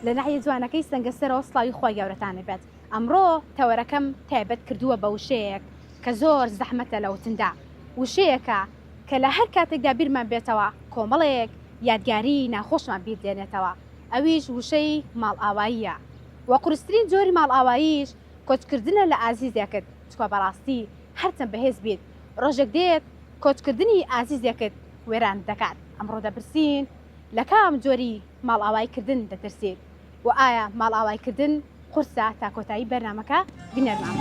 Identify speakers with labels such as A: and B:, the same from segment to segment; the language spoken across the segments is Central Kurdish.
A: لە ناحیە جوانەکەی سەنگەسەرەوە سڵاوی خۆی گەورەتانە بێت ئەمڕۆ تەوەرەکەم تایبەت کردووە بە وشەیەک کە زۆر زەحمەتە لە وتندا وشەیەکە کە لە هەر کاتێکدا بیرمان بێتەوە کۆمەڵەیەک یادگاری ناخۆشمان بیر دێنێتەوە ئەویش وشەی ماڵ ئاواییە وە قورسترین جۆری ماڵ ئاواییش کۆچکردنە لە ئازیزێکت چکۆ بەڕاستی هەرچەند بەهێز بیت ڕۆژێک دێت کۆچکردنی ئازیزێکت وێران دەکات ئەمڕۆ دەپرسین لە کام جۆری ماڵ ئاواییکردن دەترسێت و ئایا ماڵ ئاواییکردن قورسە تا کۆتایی بەرنامەکە بینەرمان.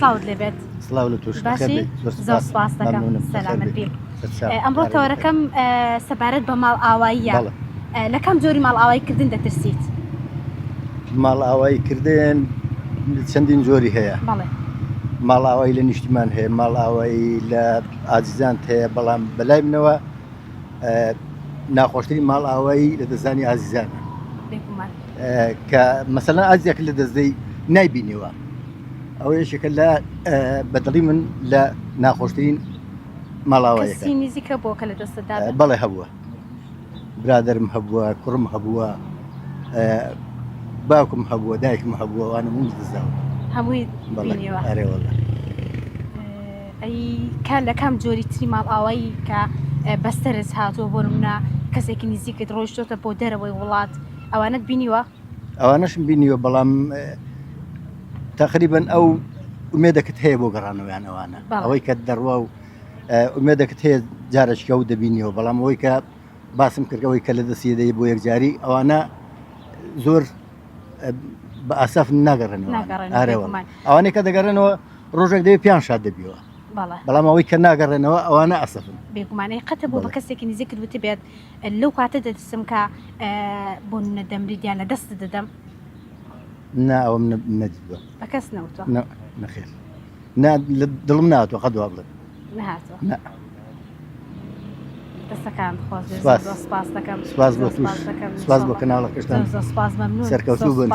A: سڵاوت لێبێت
B: سڵاو لە توش
A: باشی زۆر سپاس دەکەم سەلامت بی ئەمڕۆ تەوەرەکەم سەبارەت بە ماڵ ئاواییە لە کام جۆری ماڵ ئاواییکردن دەترسیت؟
B: ماڵ ئاواییکردن چەندین جۆری هەیە ماڵ ئاوایی لە نیشتیمان هەیە ماڵ ئاوایی لە ئازیزان هەیە بەڵام بەلای منەوە ناخۆشترین ماڵ ئاوایی لە دەستانی ئازیزانە کە مەسەلەن ئازیزێک لە دەستدەی نایبینیوە ئەو یەکێکە لە بەدڵی من لە ناخۆشترین ماڵاوایەکە
A: کەسی نزیکە بۆ کە لە دەستەدا
B: بەڵێ هەبووە برادرم هەبووە کوڕم هەبووە باوکم هەبووە دایکم هەبووە وانە من دەزاوە
A: هەمووی بینیوە
B: ئەرێوەڵە
A: ئەی کار لە کام جۆری تری ماڵ ئاوایی کە بەستەرز هاتووە بۆ نمونە کەسێکی نزیکت ڕۆیشتۆتە بۆ دەرەوەی وڵات ئەوانت بینیوە؟
B: ئەوانەشم بینیوە بەڵام تقریبا ئەو ئومێدەکەت هەیە بۆ گەڕانەوەیان ئەوانە ئەوەی کە دەڕوا و ئومێدەکەت هەیە جارێکە و دەبینیەوە بەڵام ئەوەی کە باسم کردەوەی کە لە دەستیدەی بۆ یەکجاری ئەوانە زۆر بە ئاساف ناگەڕێنەوە ئەوانەی کە دەگەڕێنەوە ڕۆژێک دەوێت پیان شاد دەبیەوە بەڵام ئەوەی کە ناگەڕێنەوە ئەوانە ئەسەفن
A: بێگومانەی قەتە بۆ بە کەسێکی نزیکت وتە بێت لەو کاتە دەدەسم کە بۆ نەدەمریدیان لە دەست دەدەم
B: نا ئەوم نەدیوە
A: بە کەس نەوتۆ
B: نەخێر دڵم ناتوە قەدوا بڵێت
A: نهاتوە دەستەکان سپاس دەکەم
B: سپاس بۆ توش سپاس بۆ کەناڵەکەشتان
A: سپاس مەمنون
B: سەرکەوتوو بن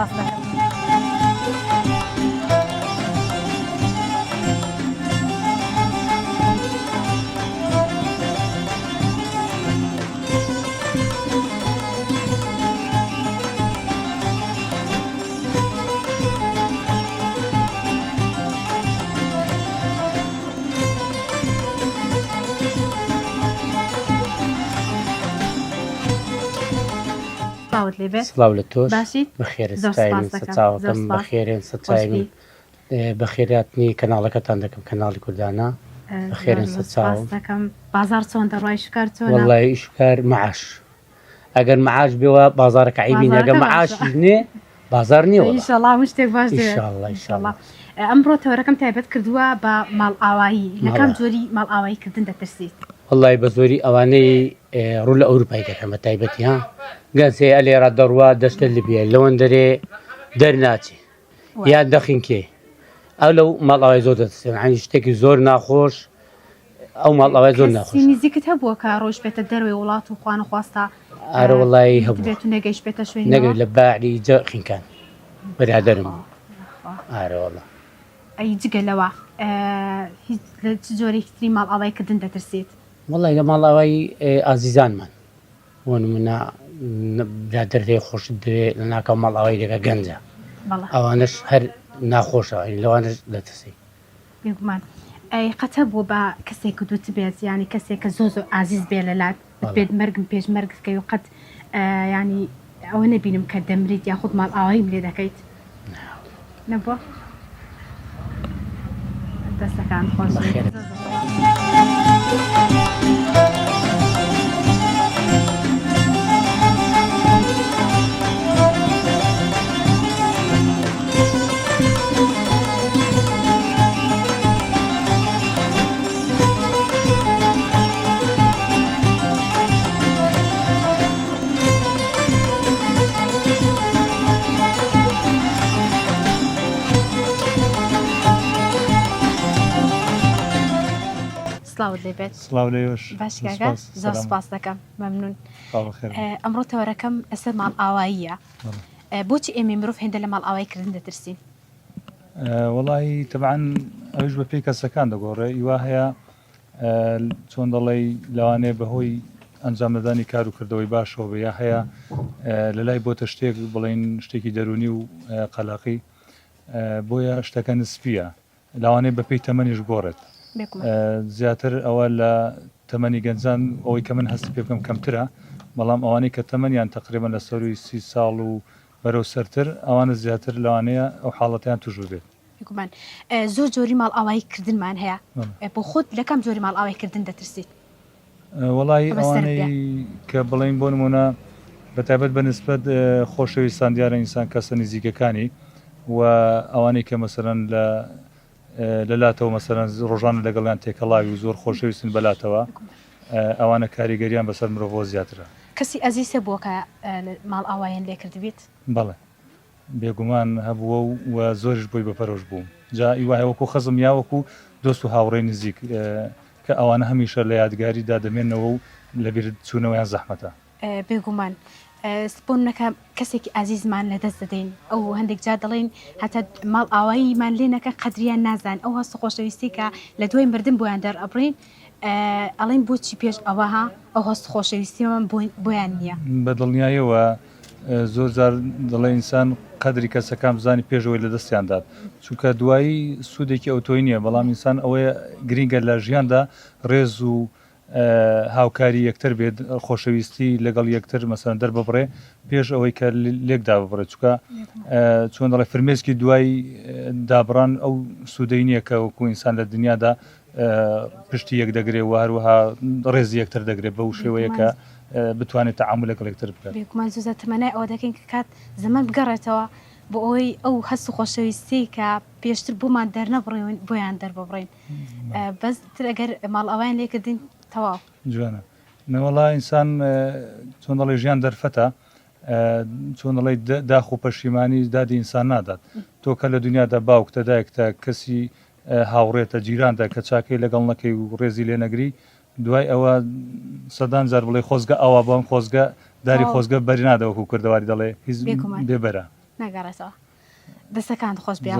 C: سڵاو لە تۆش بەخێرە سەچاوەکەم بەخێرێن سەچاوی بەخێراتنی کەناڵەکەتان دەکەم کەناڵی کوردانە بەخێرن سەچاو
A: دەکەم بازار چۆن دەڕای شکار چۆن
C: وەڵای شکار معاش ئەگەر معاش بێەوە بازارەکە عیبی نەگە معاش نێ بازار نییە
A: ئینشاڵڵا شتێک باش ئینشاڵڵا ئەمڕۆ تەوەرەکەم تایبەت کردووە بە ماڵ ئاوایی لە کام جۆری ماڵ ئاواییکردن دەترسیت؟
C: وەڵای بە زۆری ئەوانەی ڕوو لە ئەوروپای دەکەمە تایبەتی ها گەنسێ ئەلێرا دەڕوا دەشتە لێبیە لەوەندەرێ دەرناچێ یان دەخینکێ ئەو لەو ماڵاوای زۆر دەدەستێن عنی شتێکی زۆر ناخۆش ئەو ماڵاوای زۆر ناخۆش
A: نزیکت هەبووە کە ڕۆژ بێتە دەروێ وڵات و خوان و خواستە
C: ئارە وڵی هەبوو
A: بێت و نەگەیش بێتە شوێن
C: نەگەوێت لە باعری جە خینکان بەرادەرم ئارە وەڵا
A: ئەی جگەلەوە هیچ جۆرێکی تری ماڵ ئاواییکردن دەترسێت؟
C: وەڵی لە ماڵاوای ئازیزانمان بۆ نمونە برادر هەیە خۆشت دەوێت لە ناکەو ماڵ ئاوایی دەکە گەنجە ئەوانش هەر ناخۆشەوە لەوانش دەترسی
A: بێگومان ئەی قەتە بوو بە کەسێک دوت بێت ینی کەسێک کە زۆر زۆر ئازیز بێ لەلات بتبێت مەرگم پێش مەرگکەی و قەت ینی ئەوە نەبینم کە دەمریت یاخود ماڵ ئاواییم لێ دەکەیت نەبووە دەستەکان خۆش سلااوت لێبێت
D: سلااو لێوش
A: باشکاگە زۆر سپاس دەکەم مەمنون ئەمڕۆ تەوەرەکەم لەسەر ماڵ ئاواییە بۆچی ئێمە مرۆڤ هێندە لە ماڵ ئاواییکردن دەترسین
D: وڵی تەبعاان ئەوش بە پێی کەسەکان دەگۆڕێ ئیوا هەیە چۆن دەڵێ لەوانێ بەهۆی ئەنجامدانی کار و کردەوەی باشەوە بە یا هەیە لە لای بۆتە شتێک بڵین شتێکی دەرونی و قەلاقی بۆیە شتەکە نسپیە لەوانێ بەپێی تەمەنیش گۆڕێت زیاتر ئەوە لە تەمەنی گەنجان ئەوەی کە من هەستی پێ بکەم کەمترە بەڵام ئەوانەی کە تەمەنیان تقریبا لە سەروی 30 ساڵ و بەرەو سەرتر ئەوانە زیاتر لەوانەیە ئەو حاڵەتیان توش بێت
A: گومان زۆر جۆری ماڵ ئاواییکردنمان هەیە بۆ خۆت لەکەم جۆری ماڵ ئاواییکردن دەترسیت
D: وڵی ئەوانەی کە بڵین بۆ نمونە بەتایبەت بەنسبەت خۆشەویستان دیارە ئینسان کەسە نزیکەکانی و ئەوانەی کە مەسەرەن لەلاتەوە مەسەرەن ڕۆژانە لەگەڵیان تێکەڵاوی و زۆر خۆشەویستن بەلاتەوە ئەوانە کاریگەریان بەسەر مرۆڤ زیاترە
A: کەسی ئەزیسە بووە کە ماڵ ئاوایان لێکردبێت
D: بەڵێ بێگومان هەبووە و زۆریش بۆی بەپەرۆش بووم جا ئیواهەوەکو خەزم یاوەکو دۆست و هاوڕێی نزیک کە ئەوانە هەمیشە لە یادگاریدا دەمێنەوە و لەبیر چوونەوەیان زەحمەتە
A: بێگومان سپۆنەکە کەسێکی ئازیزمان لەدەست دەدەین ئەو هەندێک جار دەڵێن هەتا ماڵ ئاواییمان لێنەکە قەدریان نازان ئەو هەست خۆشەویستی کە لە دوای مردن بۆیان دەرئەبڕین ئەڵێن بۆچی پێش ئەوەها ئەو هەست خۆشەویستیمان بۆیان نییە
D: بە دڵنیاییەوە زۆر جار دەڵێ ئینسان قەدری کەسەکان بزانی پێشەوەی لە دەستیاندات چونکە دوایی سوودێکی ئەوتۆی نییە بەڵام ئینسان ئەوەیە گرینگە لە ژیاندا ڕێز و هاوکاری یەکتر بێت خۆشەویستی لەگەڵ یەکتر مەسەرەن دەرببڕێ پێش ئەوەی کە لێکدا ببڕێ چکە چۆن دەڵێ فرمێسکی دوای دابڕان ئەو سوودەی نییە کە وەکو ئینسان لە دنیادا پشتی یەک دەگرێت و هەروەها ڕێزی یەکتر دەگرێت بەو شێوەیە کە بتوانێت تەعامل لەگەڵ یەکتر بکات
A: بێگومان زۆر تەمەنای ئەوە دەکەین کە کات زەمان بگەڕێتەوە بۆ ئەوەی ئەو هەست و خۆشەویستی کە پێشتر بۆمان دەرنەبڕێن بۆیان دەرببڕین بەس تر ئەگەر ماڵ ئەویان لێکردین تەواو
D: جوانە نەوەڵا ئینسان چۆن دەڵێ ژیان دەرفەتە چۆن دەڵێ داخ و پەشیمانی دادی ئینسان نادات تۆ کە لە دنیادا باوکتە دایکتە کەسی هاوڕێتە جیراندا کە چاکەی لەگەڵ نەکەی و ڕێزی لێ نەگری دوای ئەوە سەدان جار بڵێ خۆزگە ئەوە بۆم خۆزگە داری خۆزگە بەری نادەوەکو کردەواری دەڵێ هیچ بێبەرە
A: ناگەڕێتەوە دەستەکان خۆش بێ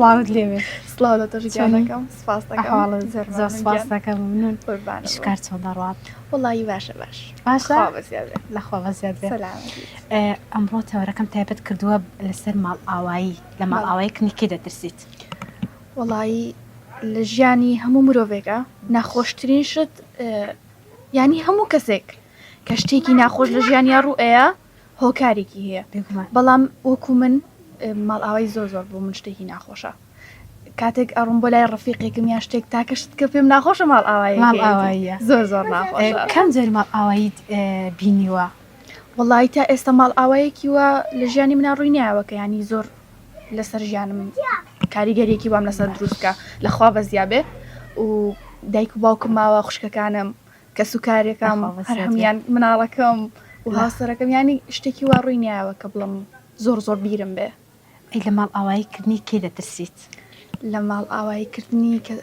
A: سلااوت لێوێت
E: سلااو لە تۆش جیانەکەم سپاس
A: زۆر سپاس دەکەم منون شکار چۆن دەڕات
E: وڵی باشە
A: باشە لەخوا بەزیاد ئەمڕۆ تەوەرەکەم تایبەت کردووە لەسەر ماڵ ئاوایی لە ماڵ ئاواییکردنی کێ دەترسیت
E: وڵی لە ژیانی هەموو مرۆڤێکە ناخۆشترین شت ینی هەموو کەسێک کە شتێکی ناخۆش لە ژیانیا ڕوئەیە هۆکارێکی هەیە بەڵام وەکو من ماڵ ئاوای زۆر بۆ من شتێکی ناخۆشە کاتێک ئەڕوم بۆ لای ڕفیقێکم یا شتێک تاکەشت کە پێم ناخۆشە ماڵ ئاواییە زۆر ناخۆش
A: کەم جۆری ماڵ ئاواییت بینیوە
E: وڵی تا ئێستا ماڵ ئاوایەکی وە لە ژیانی منە ڕووی نایەوە کە ینی زۆر لەسەر ژیانم کاریگەریەکی وام لەسەر دروستکە لەخوا بەزیابێ و دایک و باوکم ماوە خوشکەکانم کە سوکارێکم هەر هەمیان مناڵەکەم و هاوسەرەکەم ینی شتێکی وا ڕووی نایەوە کە بڵم زۆر بیرم بێ
A: لە ماڵ ئاواییکردنی کێ دەترسیت
E: لە ماڵ ئاواییکردنی کە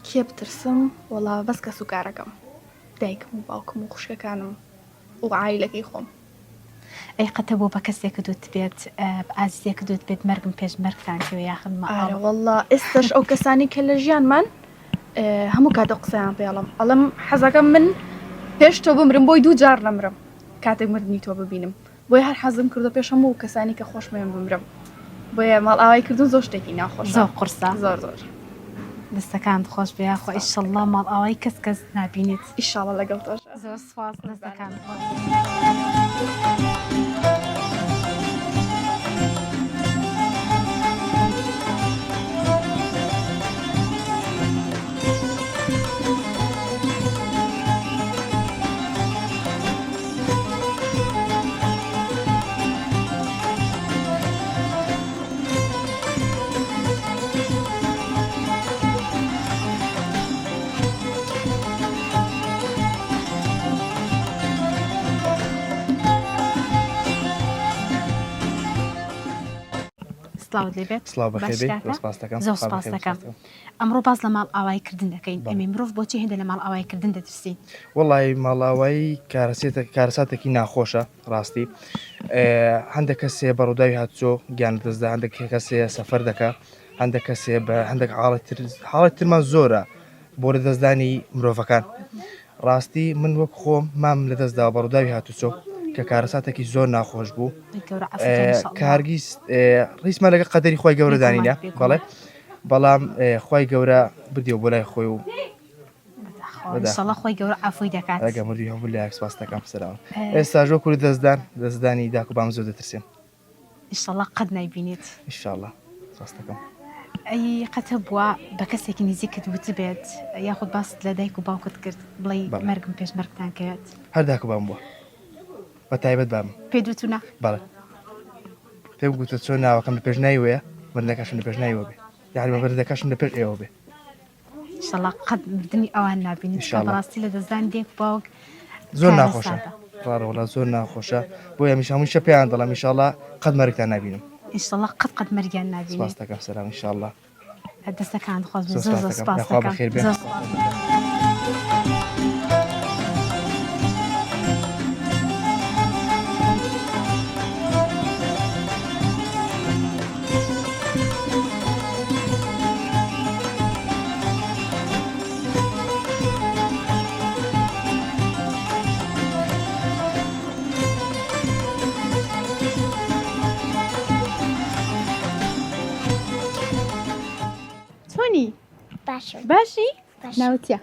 E: کێ بترسم وڵا بەس کە سوکارەکەم دایکم و باوکم و خوشکەکانم و عایلەکەی خۆم.
A: ئەی قەتە بۆ بە کەسێک دوت بێت ئازیزێک دوت بێت مەرگم پێش مەرگتان کەوە یاخن
E: ئارە وەڵڵا ئێستش ئەو کەسانی کە لە ژیانمان هەموو کاتە قسەیان پێڵم ئەڵم حەزەکەم من پێش تۆ بمرم بۆی 2 جار نەمرم کاتێک مردنی تۆ ببینم بۆی هەر حەزم کردو پێش هەموو کەسانی کە خۆشمێن بمرم بۆیە ماڵ ئاوای کردو زۆر شتێکی ناخۆش
A: زۆر قورسە
E: زۆر زۆر
A: دەستەکان خۆش بێ خۆ ئیشەڵڵا ماڵ ئاوای کەس نابینێت
E: ئیشاڵە لەگەڵ تۆش
A: زۆر سواز دەستەکان خۆش. سلااوت لێبێت
F: سلااو بەخێر سپاس دەکەم
A: زۆر سپاس دەکەم. ئەمڕۆ باز لە ماڵ ئاوایکردن دەکەین ئەمێ مرۆڤ بۆچی هێندە لە ماڵ ئاوایکردن دەترسین؟
F: وەڵی ماڵاوایی کارەساتێکی ناخۆشە ڕاستی هەندێک کەسێ بەڕووداوی هاتچۆ گیان دەستدا هەندێک کەسێ سەفەر دەکە هەندێک کەسێ بە هەندێک حاڵەت ترمان زۆرە بۆ لە دەستدانی مرۆڤەکان ڕاستی من وەک خۆم مام لە دەستدا بەڕووداوی هاتوچۆ کە کارەساتێکی زۆر ناخۆش بوو کارگیز ڕیسمان لەگە قەدەری خۆی گەورە دانینە بەڵێ بەڵام خۆی گەورە بدێ بۆ لای خۆی و
A: ئینشەڵڵا خۆی گەورە عەفوی دەکات.
F: ئەگە مردوی هەبوو لە سپاس دەکەم سەراوە ئێستا ژۆ کوردی دەستدانی داک و بام زۆر دەترسێن
A: ئینشەڵڵا قەت نایبینێت
F: ئینشاءڵڵا سپاس دەکەم.
A: ئەی قەتە بووە بە کەسێکی نزیکت وت بێت یاخود باست لە دایک و باوکت کرد بڵێ مەرگم پێش مەرگتان کەوێت
F: هەر داک و بام بووە بە تایبەت بام
A: پێی دوتونە؟
F: بەڵێ پێم گوتە چۆن ناوەکەم لە پێشناوی وەیە مردنەکەشم لە پێشناویەوە بێ یعنی بەبەردەکەشم لە پێش ئێوە بێ
A: ئینشەڵڵا قەت مردنی ئەوان نابینیت کە بەڕاستی لە دەستدان دێک باوک
F: زۆر ناخۆشە ڕاڕەوەڵا زۆر ناخۆشە بۆیە میش هەمووی شە پێیان دەڵام ئینشاءڵڵا قەت مەرگتان نابینم
A: ئینشەڵڵا قەت مەرگیان نابینێت.
F: سپاس دەکەم سەرام ئینشاءڵڵا
A: دەستەکان خۆش زۆر زۆر سپاس
F: خوا بەخێر بێ.
A: چۆنی؟
G: باشە
A: باشی؟
G: باش.
A: ناوتیە؟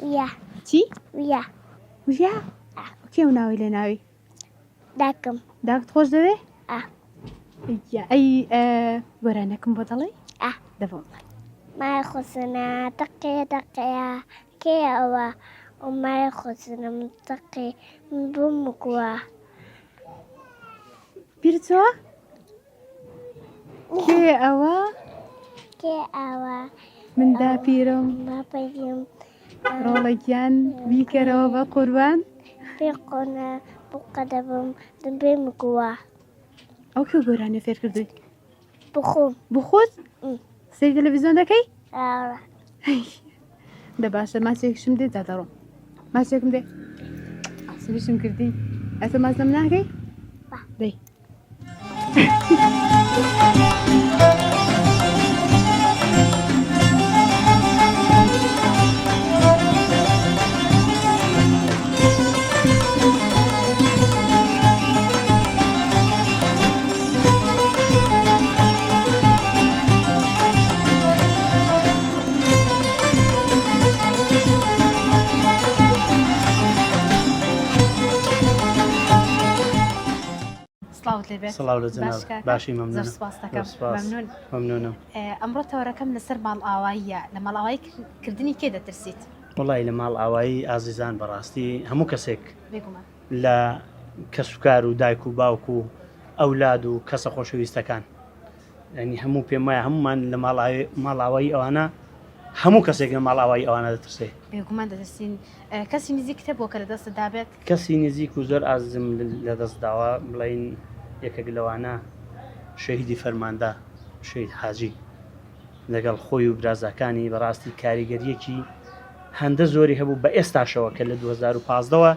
G: ویا
A: چی؟
G: ویا
A: ویا؟ کێ و ناوی لێ ناوی؟
G: داکەم
A: داکت خۆش دەوێ؟ ئەی گۆرانەکەم بۆ دەڵێ؟ دەبم
G: مای خۆسنە تەقێ دەقەیە کێ ئەوە و مای خۆسنە منتەقی بمکووە
A: بیرچوە؟ کێ ئەوە؟
G: کێ ئەوە
A: مندا پیرم
G: ماپەیم
A: ڕۆڵێکیان بیکەرەوە بە قوربان
G: پێ قۆنە بقەدەبم دەبێ مکووە
A: ئەو کێ گۆرانە فێر کردووی؟
G: بخۆم
A: بخۆت؟ سەری تەلەڤیزیۆن دەکەی؟
G: ئاوە
A: دە باشە ماچێکشم دێ دا دەڕۆم ماچێکم دێ ئاسویشم کردی ئەتۆ مازنم ناکەی؟ دەی
C: سڵاو لە جەناب باشی مەمنون
A: سپاس دەکەم مەمنون
C: مەمنونم.
A: ئەمڕۆ تەوەرەکەم لەسەر ماڵ ئاواییە لە ماڵ ئاوایی کردنی کێ دەترسیت؟
C: وڵی لە ماڵ ئاوایی ئازیزان بەڕاستی هەموو کەسێک
A: بێگومان
C: لە کەسوکار و دایک و باوک و ئەولاد و کەسە خۆشەویستەکان ینی هەموو پێم وایە هەمومان لە ماڵ ئاوایی ئەوانە هەموو کەسێک لە ماڵ ئاوایی ئەوانە دەترسێ
A: بێگومان دەدەستین کەسی نزیکتە بۆ کە لە دەستە دابێت
C: کەسی نزیک و زۆر ئازم لە دەستداوە بڵین یەکێک لەوانە شەهیدی فەرماندا شەهید حاجی لەگەڵ خۆی و برازەکانی بەڕاستی کاریگەریەکی هەندە زۆری هەبوو بە ئێستاشەوە کە لە 2015ەوە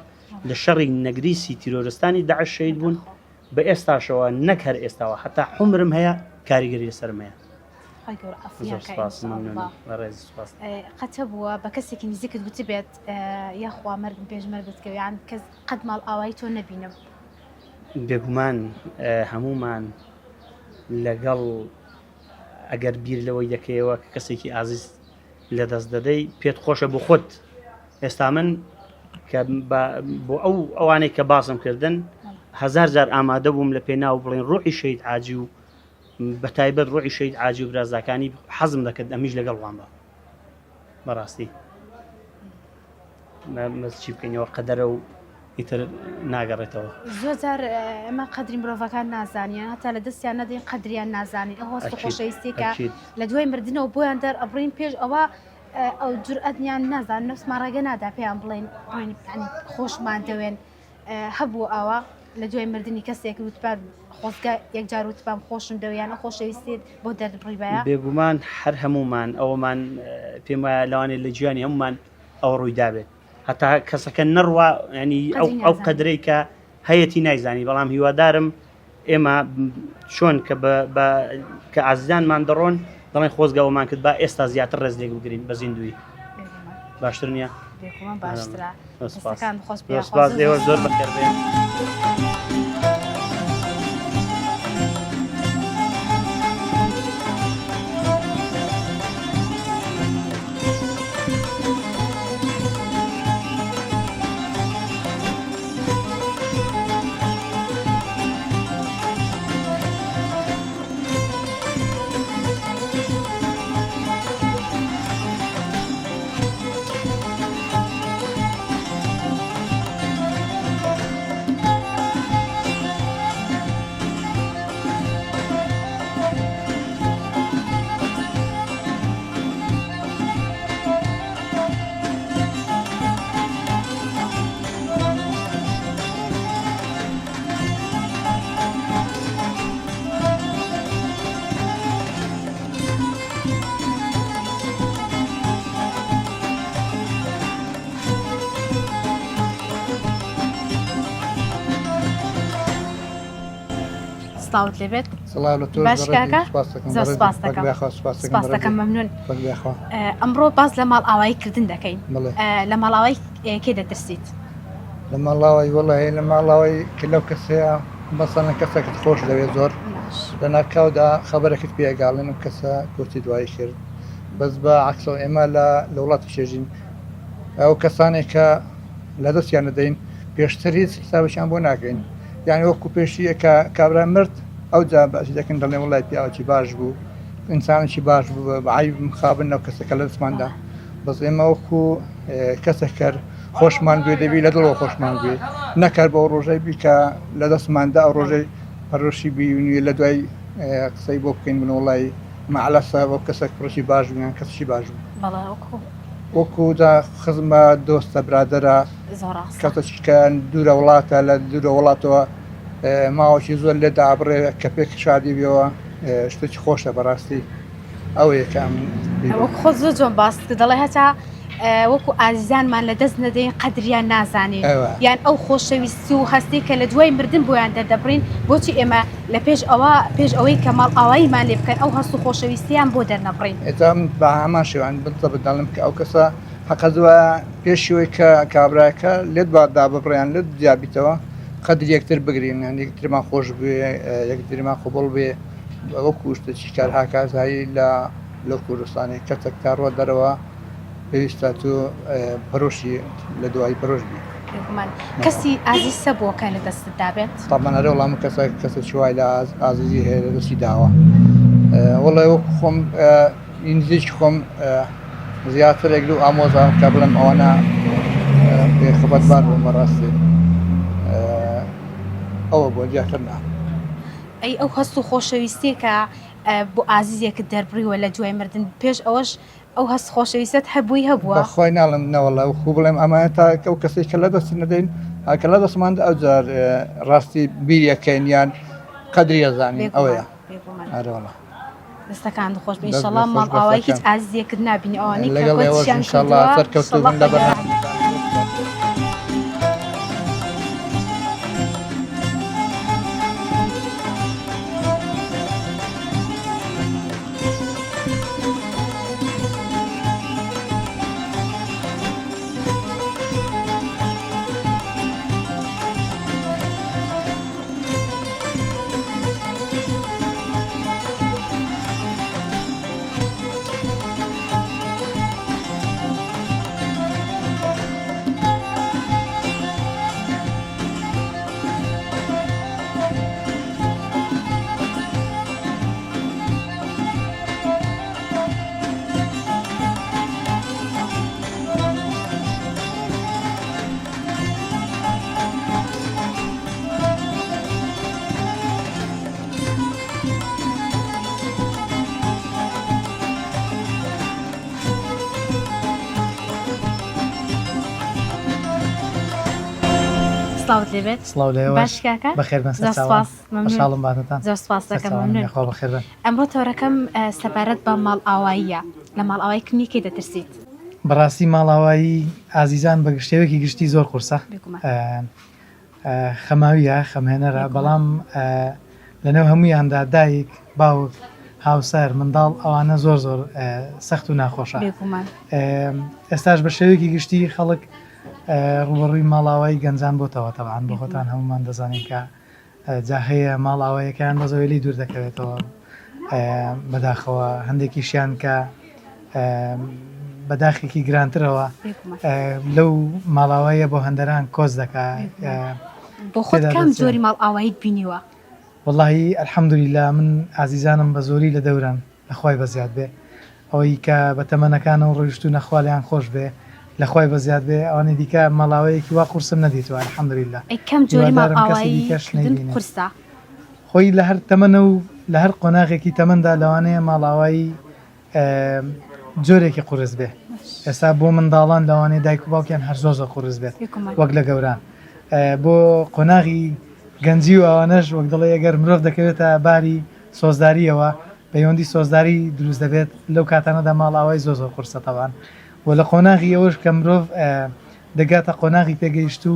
C: لە شەڕی نەگریسی تیرۆرستانی داعش شەید بوون بە ئێستاشەوە نەک هەر ئێستاوە حتا حمرم هەیە کاریگەری سەرمەیە.
A: قەتە بووە بە کەسێکی نزیکت گوتی بێت یاخوا مەرگم پێشمەرگ بتکەویان کەس قەت ماڵ ئاوایی تۆ نەبینم.
C: بێگومان هەمومان لەگەڵ ئەگەر بیر لەوەی دەکەیەوە کە کەسێکی ئازیز لە دەست دەدەی پێت خۆشە بۆ خۆت. ئێستا من کە بۆ ئەوانەی کە باسم کردن 1000 جار ئامادە بووم لە پێناو بڵێن ڕۆحی شەید حاجی و بەتایبەت ڕۆحی شەید حاجی و برازاکانی حەزم دەکرد ئەمیش لەگەڵوان بە بەڕاستی چی بکەینەوە قەدەرە و ئیتر ناگەڕێتەوە.
A: زۆر جار ئەمە قەدری مرۆڤەکان نازانیان هەتا لە دەستیان نەدەین قەدریان نازانی ئەو هەست خۆشەویستێکە لە دوای مردنەوە بۆیان دەرئەبڕین پێش ئەوە ئەو جورئەتیان نازان نفسمان ڕێگە نادا پێیان بڵێن خۆشمان دەوێن. هەبوو ئەوە لە دوای مردنی کەسێک وتبار خۆزگە یەکجار وتبام خۆشم دەویان ئەو خۆشەویستێت بۆ دەربڕیبایە.
C: بێگومان هەر هەمومان ئەومان پێم وایە لەوانێت لە گیانی هەمومان ئەو ڕوویدا بێت هەتا کەسەکە نەڕوا ینی ئەو قەدرەی کە هەیەی نایزانی بەڵام هیوادارم ئێمە چۆن کە ئازیزانمان دەڕۆن دەڵێن خۆزگەوەمان کرد بە ئێستا زیاتر ڕێز لێک بگرین بە زیندوی باشتر نییە؟
A: باشترە
C: ئێوە زۆر بەخێربێن.
A: سڵاوت لێبێت باش کاکە زۆر سپاس دەکەم مەمنون. ئەمڕۆ باز لە ماڵ ئاوایی کردن دەکەین لە ماڵاوای کێ دەترسیت؟
H: لە ماڵاوای وەڵی لە ماڵاوای کە لەو کەسەیە بەسەنە کەسێکت خۆش دەوێت زۆر لە ناکاودا خەبەرەکەت پێگاڵێن و کەسە گوتی دوایی کرد بەس بە عکسەوە ئێمە لە وڵاتی شێژین ئەو کەسانێک کە لە دەستیان نەدەین پێشتر هیچ حسابشیان بۆ ناکەین یعنی وەکو پێشیە کە کابرا مرد ئەو جا بەسی دەکەن دەڵێن وڵای پیاوەکی باش بوو ئینسانێکی باش بوو بەعیب مخابن ئەو کەسەکە لە دەستماندا بەس ئێمە وەکو کەسە کرد خۆشمان بێ دەبی لە دڵەوە خۆشمان بێ نەکار بە ڕۆژەی بیکە لە دەستماندا ئەو ڕۆژەی پەرۆشی بینی لە دوای قسەی بۆ بکەین بن وڵی مەعلەسە بۆ کەسێک پرۆشی باش بوویان کەسشی باش بوو وەکودا خزمە دۆستە برادەرە کەسەکە دوورە وڵاتە لە دوورە وڵاتەوە ماوەکی زۆر لێ دابڕێ کە پێک شادی بێەوە شتێکی خۆشە بەڕاستی ئەو یەکەم
A: خۆ زۆر جۆن باست کە دەڵێ هەتا وەکو ئازیزانمان لە دەست نەدەین قەدریان نازانێ یان ئەو خۆشەویستی و هەستی کە لە دوای مردن بۆیان دەردەبڕین بۆچی ئێمە لە پێش ئەوەی کە ماڵ ئاواییمان لێ بکەن ئەو هەست و خۆشەویستیان بۆ دەرنەبڕین
H: ئێتام بە هەمان شێوان بنتە بداڵم کە ئەو کەسە حەقەزوە پێشەوەی کە کابراەکە لێت بادا ببڕیان لێت جیابیتەوە قەدر یەکتر بگرین یەکترمان خۆش بێ یەکترمان خۆبڵ بێ وەکو شتێکی کار هاکازایی لە کوردستانی کەسێک تا ڕۆ دەرەوە پێویستە تو پەرۆشی لە دوایی پەرۆش بی
A: کەسی ئازیزە بۆکە لە دەستدا بێت
H: تامانەرە وەڵام کەسە چوای لە ئازیزی هەیە لە دەستی داوە وەڵی وەکو خۆم ئینجیش خۆم زیاترێک لەو ئامۆزان کە بڵم ئەوانە بێخەبەتبار بووم بەڕاستی ئەوە بۆ دیاکردنا
A: ئەی ئەو هەست و خۆشەویستێکە بۆ ئازیزێکت دەربڕیوە لە دوای مردن پێش ئەوەش ئەو هەست خۆشەویستت هەبووی هەبووە
H: بەخۆی ناڵم نەوەڵە خو بڵێم ئەمانە تا ئەو کەسێک کە لە دەستی نەدەین کە لە دەستماندا ئەو جار ڕاستی بیریەکەین یان قەدری ئەزانین ئەوەیە ئەرەوەڵە
A: دەستەکان دخۆش بە ئینشەڵڵا ماڵ ئاوای هیچ ئازیەکرد نابینی ئەوانەی کە
H: لەگەڵ ئێوەش
A: کۆچیان
H: ئینشەڵڵا
A: کردووە.
H: سەرکەوتوو لە بەرنامە
A: سڵاوت لێبێت
I: سڵاو لێوە
A: باش کاکە
I: بەخێر بن
A: زۆر سپاس مەمنون.
I: مەشاڵم باتتان
A: زۆر سپاس دەکەم مەمنون.
I: خوا بەخێر بن.
A: ئەمڕۆ تۆڕەکەم سەبارەت بە ماڵ ئاواییە لە ماڵ ئاوایکردنی کێ دەترسیت؟
I: بەڕاستی ماڵاوایی ئازیزان بە گشتێوەکی گشتی زۆر قورسە
A: بێگومان.
I: خەماویە خەمهێنەرە بەڵام لەنێو هەموویاندا دایک باوک هاوسەر منداڵ ئەوانە زۆر زۆر سەخت و ناخۆشە.
A: بێگومان.
I: ئێستاش بە شێوەیەکی گشتی خەڵک ڕوبەڕووی ماڵاوایی گەنجان بۆتەوە تەبعاً بۆ خۆتان هەمومان دەزانین کە جا هەیە ماڵاوایەکان بە زۆوێلی دوور دەکەوێتەوە بەداخەوە هەندێکیشیان کە بەداخێکی گرانترەوە لەو ماڵاوایە بۆ هەندەران کۆز دەکات.
A: بۆ خۆت کام جۆری ماڵ ئاواییت بینیوە؟
I: وەڵاهی ئەلحەمدولیلا من ئازیزانم بە زۆری لە دەوران لەخوای بەزیاد بێ ئەوەی کە بە تەمەنەکانەوە ڕۆیشت و نەخوالیان خۆش بێ لەخوای بەزیاد بێ ئەوانەی دیکە مەڵاوەیەکی وا قورسم نەدیتوە ئەلحەمدولیلا.
A: کەم جۆری ماڵ ئاواییکردن قورسە؟
I: خۆی لە هەر تەمەنە و لە هەر قۆناغێکی تەمەندا لەوانەیە ماڵاوایی جۆرێکی قورس بێ. ئێستا بۆ منداڵان لەوانەیە دایک و باوکیان هەر زۆر قورس بێت وەک لە گەوران. بۆ قۆناغی گەنجی و ئەوانەش وەک دڵێ ئەگەر مرۆڤ دەکەوێتە باری سۆزداریەوە پەیوەندی سۆزداری دروست دەبێت لەو کاتانەدا ماڵاوای زۆر زۆر قورسە تەوان و لە قۆناغی ئەوەش کە مرۆڤ دەگاتە قۆناغی پێگەیشت و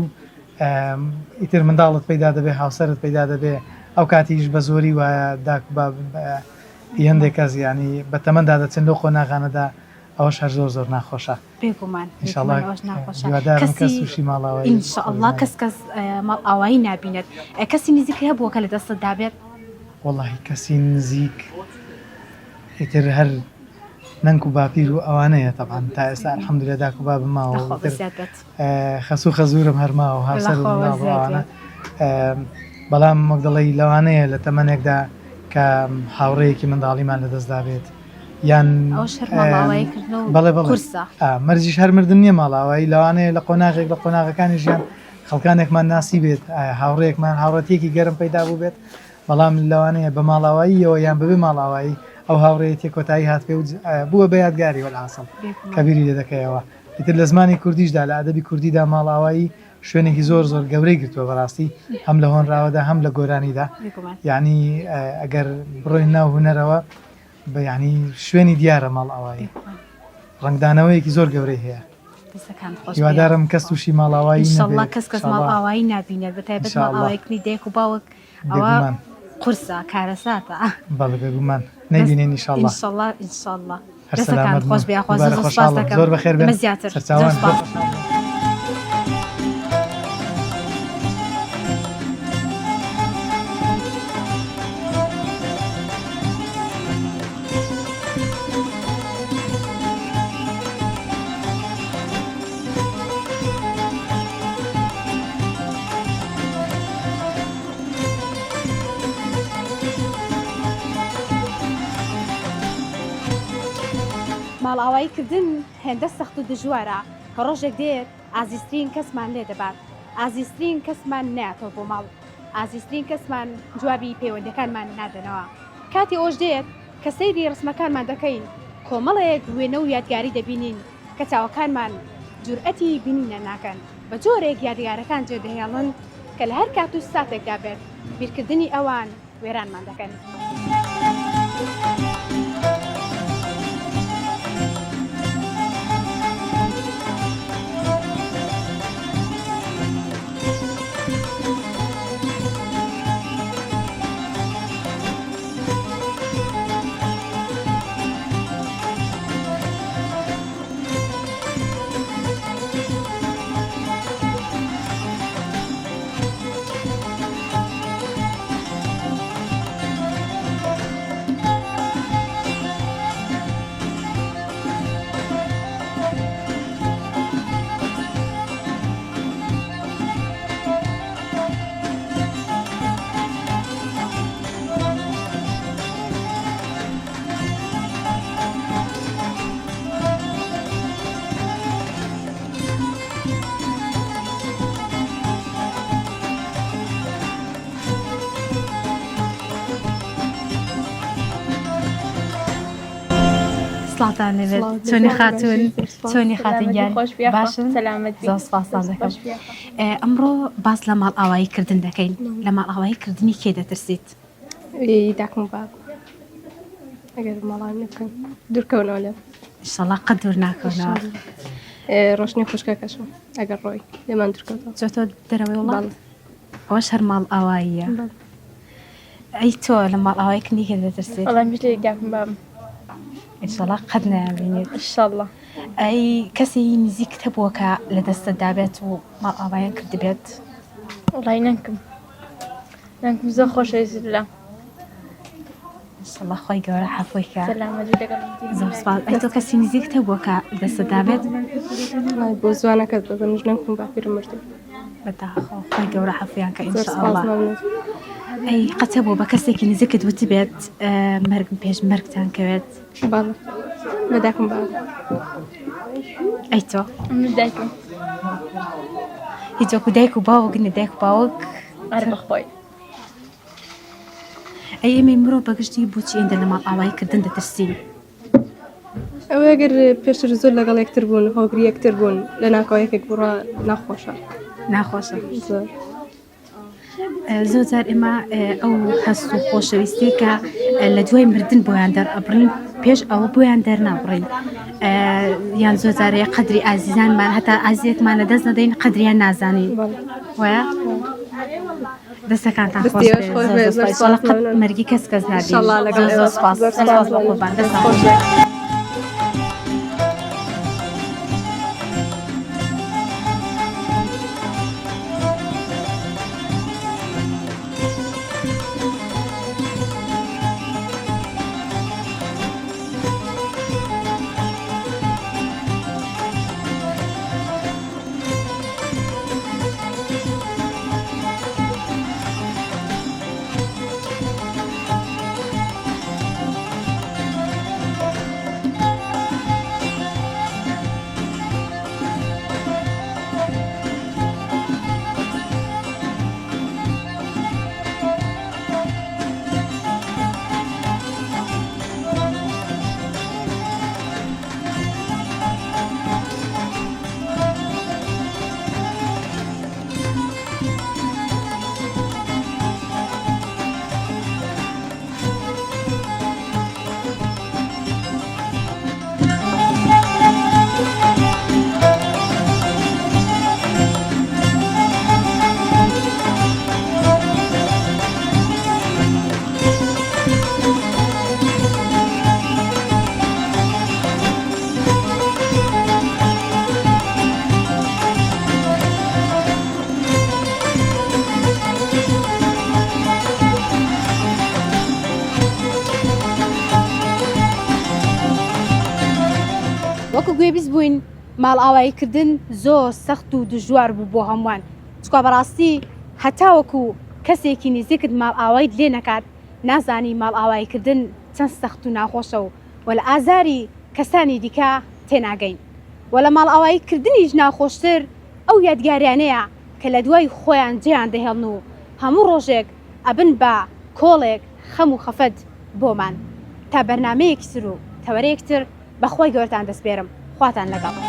I: ئیتر منداڵت پەیدا دەبێ هاوسەرت پەیدا دەبێ ئەو کاتیش بە زۆری وایە هەندێک کەس ینی بە تەمەندا دەچن لەو قۆناغانەدا ئەوەش هەر زۆر زۆر ناخۆشە.
A: بێگومان
I: هیوادارم کەس تووشی ماڵاوایی
A: ئینشاءالله کەس ماڵ ئاوایی نابینێت. کەسی نزیک هەبووە کە لە دەستت دابێت؟
I: وەڵاهی کەسی نزیک ئیتر هەر نەنگ و باپیر و ئەوانەیە تەبعاً تا ئێستا ئەلحەمدولیلا داک و بابم ماوە خەسوو خەزورم هەرماوە هاوسەر ئەوانە بەڵام وەک دەڵێی لەوانەیە لە تەمەنێکدا کە هاوڕەیەکی منداڵیمان لەدەستدا بێت یان
A: بەڵێ
I: مەرجیش هەر مردن نییە ماڵاوایی لەوانەیە لە قۆناغێک لە قۆناغەکانی ژیان خەڵکانێکمان ناسی بێت هاوڕەیەکمان هاوڕەتێکی گەرم پەیدا بوو بێت بەڵام لەوانەیە بە ماڵاواییەوە یان ببێ ماڵاوایی ئەو هاوڕێتی کۆتایی هاتپێ بووە بە یادگاری وەلعاسڵ کەبیری لێ دەکەیەوە. ئیتر لە زمانی کوردیشدا لە ئەدەبی کوردیدا ماڵاوایی شوێنێکی زۆر زۆر گەورەی گرتووە بەڕاستی هەم لە هۆنراوەدا هەم لە گۆرانیدا یعنی ئەگەر بڕۆین ناو هونەرەوە بە ینی شوێنی دیارە ماڵ ئاوایی ڕنگدانەوەیەکی زۆر گەورەی هەیە. هیوادارم کەس تووشی ماڵاوایی
A: ئینشاءالله کەس ماڵ ئاوایی نابینێت بەتایبەت ماڵ ئاوایکردنی دایک و باوک ئەوە قورسە کارەساتە.
I: بەڵێ بێگومان نەیبینێن ئینشاءالله
A: ئینشاءالله دەستەکان خۆش بێخواز زۆر سپاس دەکەم
I: زۆر بەخێر بێن
A: زیاتر ماڵ ئاواییکردن هێندە سەخت و دژوارە کە ڕۆژێک دێت ئازیزترین کەسمان لێ دەبات ئازیزترین کەسمان ناتەوە بۆ ماڵ ئازیزترین کەسمان جوابی پەیوەندەکانمان نادەنەوە کاتی ئەوش دێت کە سەیری ڕسمەکانمان دەکەین کۆمەڵەیەک وێنە و یادگاری دەبینین کە چاوەکانمان جورئەتی بینینە ناکەن بە جۆرێک یادگارەکان جێدەهێڵن کە لە هەر کات و ساتێکدا بێت بیرکردنی ئەوان وێرانمان دەکەن. سڵاتان لەبێت چۆنی خاتون چۆنی خاتیان باشن زۆر سپاسان دەکەم ئەمڕۆ باس لە ماڵ ئاواییکردن دەکەین لە ماڵ ئاواییکردنی کێ دەترسیت
J: داکم باک ئەگەر ماڵان نەکەن دوورکەونەوە لێ
A: ئینشەڵا قەت دوور ناکەونەوە
J: ڕۆشنی خوشکەکەشم ئەگەر ڕۆی لێمان دوورکەوتەوە
A: جۆ تۆ دەرەوەی وڵات ئەوەش هەر ماڵ ئاواییە ئەی تۆ لە ماڵ ئاواییکردنی کێ دەترسیت
J: وەڵام لێ داکم بام
A: ئینشەڵا قەت نایبینێت
J: ئینشەڵڵا
A: ئەی کەسی نزیکت هەبووە کە لە دەستەدا بێت و ماڵ ئاواییان کردبێت
J: وڵای نانکم زۆر خۆشەویست لە
A: ئینشەڵا خۆی گەورە عەفوی کە
J: سەلامەتی لەگەڵ
A: زۆر سپاس ئەی تۆ کەسی نزیکت هەبووە کە دەستەدا بێت
J: بۆ زوانەکەت بەگەنج نەکەم باپیرم مردم
A: بەداخۆ خۆی گەورە عەفویان کە ئینشەڵا ئەی قەتە بۆ بە کەسێکی نزیکت وتی بێت مەرگم پێش مەرگتان کەوێت
J: باڵ بەداکم با
A: ئەی تۆ
J: دایکم
A: هیچ وەکو دایک و باوەگنە دایک و باوک
J: ئەر بەخۆی
A: ئەی ئێمە مرۆڤ بەگشتی بۆچی ئێندە لە ماڵ ئاواییکردن دەترسین
J: ئەوە ئەگەر پێشتر زۆر لەگەڵ یەکتر بوون هۆگری یەکتر بوون لە ناکەوەیەکێک بڕە ناخۆشە
A: ناخۆشە
J: زۆر
A: زۆر جار ئێمە ئەو هەست و خۆشەویستی کە لە دوای مردن بۆیان دەرئەبڕین پێش ئەوە بۆیان دەرنابڕین یان زۆر جارەیە قەدری ئازیزانمان هەتا ئازیەکمان لە دەست نەدەین قەدریان نازانین وایە دەستەکانتان خۆش قەت مەرگی کەس نابین زۆر سپاس بە قوربان دەستان وەکو گوێبیست بووین ماڵ ئاواییکردن زۆر سەخت و دژوار بوو بۆ هەمووان چکە بەڕاستی هەتاوەکو کەسێکی نزیکت ماڵ ئاواییت لێ نەکات نازانی ماڵ ئاواییکردن چەند سەخت و ناخۆشە و وە لە ئازاری کەسانی دیکە تێناگەین وە لە ماڵ ئاواییکردنیش ناخۆشتر ئەو یادگاریانەیە کە لە دوای خۆیان جێیان دەهێڵن و هەموو ڕۆژێک ئەبن بە کۆڵێک خەم و خەفەت بۆمان تا بەرنامەیەکی تر و تەوەرەیەکتر بەخۆی گەورتان دەسپێرم خواتان لەگەڵ